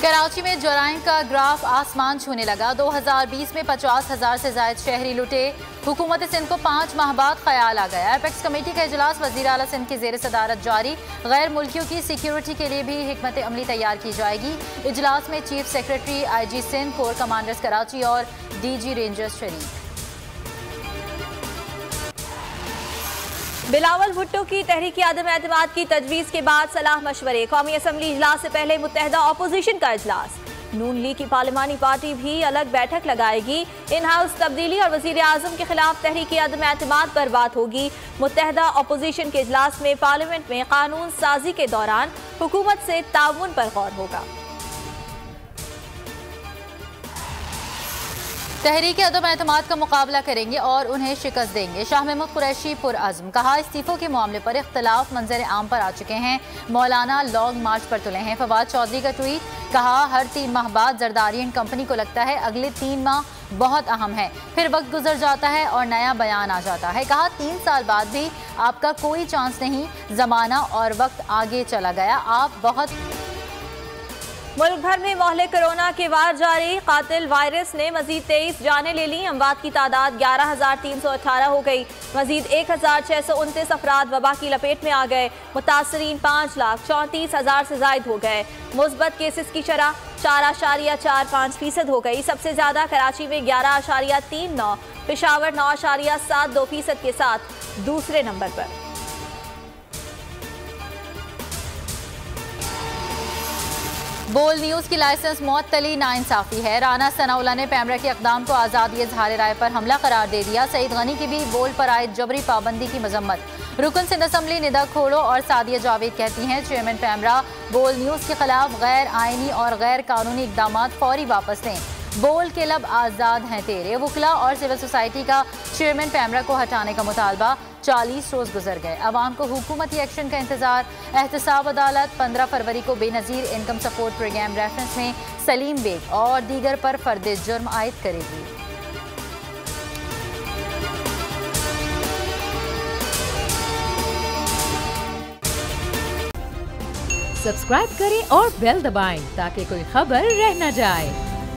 कराची में जराइम का ग्राफ आसमान छूने लगा। 2020 में 50,000 से ज्यादा शहरी लुटे। हुकूमत सिंध को 5 माह बाद ख्याल आ गया। एपेक्स कमेटी का इजलास वज़ीर आला सिंध की ज़ेर सदारत जारी। गैर मुल्कियों की सिक्योरिटी के लिए भी हिकमत अमली तैयार की जाएगी। इजलास में chief secretary, IG Sindh, core commanders Karachi और DG रेंजर्स शरीक। बिलावल भुट्टो की तहरीक आदम एतमाद की तजवीज़ के बाद सलाह मशवरे। कौमी असम्बली इजलास से पहले मुत्तहदा अपोजिशन का इजलास। नून लीग की पार्लिमानी पार्टी भी अलग बैठक लगाएगी। इन हाउस तब्दीली और वज़ीर आज़म के खिलाफ तहरीक आदम एतमाद पर बात होगी। मुत्तहदा अपोजिशन के इजलास में पार्लियामेंट में कानून साजी के दौरान हुकूमत से ताउन पर गौर होगा। तहरीक अदम एतमाद का मुकाबला करेंगे और उन्हें शिकस्त देंगे। शाह महमूद कुरैशी पुरअज़्म। कहा, इस्तीफों के मामले पर इख्तलाफ मंजर आम पर आ चुके हैं। मौलाना लॉन्ग मार्च पर तुले हैं। फवाद चौधरी का ट्वीट। कहा, हर 3 माह बाद जरदारी एंड कंपनी को लगता है अगले 3 माह बहुत अहम है, फिर वक्त गुजर जाता है और नया बयान आ जाता है। कहा, 3 साल बाद भी आपका कोई चांस नहीं। जमाना और वक्त आगे चला गया। आप बहुत। मुल्क भर में मोहल्ले कोरोना के वार जारी। कातिल वायरस ने मजीद 23 जानें ले ली। अमवात की तादाद 11,318 हो गई। मजीद 1,629 अफराद वबा की लपेट में आ गए। मुतासरीन 5,34,000 से जायद हो गए। मुस्बत केसेस की शरह 4.45% हो गई। सबसे ज्यादा कराची में 11.39, पेशावर 9.72% के साथ दूसरे नंबर पर। बोल न्यूज़ की लाइसेंस मुअत्तली नाइंसाफी है। राना सनाउल्लाह ने पैमरा के अक़दाम को आज़ादी इज़हार राय पर हमला करार दे दिया। सईद गनी की भी बोल पर आयद जबरी पाबंदी की मजम्मत। रुकन सिंध असम्बली निदा खोड़ो और सादिया जावेद कहती हैं, चेयरमैन पैमरा बोल न्यूज़ के खिलाफ गैर आइनी और गैर कानूनी इक़दाम फौरी वापस लें। बोल के लब आज़ाद हैं तेरे। वकला और सिविल सोसाइटी का चेयरमैन पैमरा को हटाने का मुतालबा। 40 रोज गुजर गए। अवाम को हुकूमती एक्शन का इंतजार। एहतसाब अदालत 15 फरवरी को Benazir income support programme reference में सलीम बेग और दीगर पर फर्द जुर्म आयद करेगी। सब्सक्राइब करें और बेल दबाएं ताकि कोई खबर रह न जाए।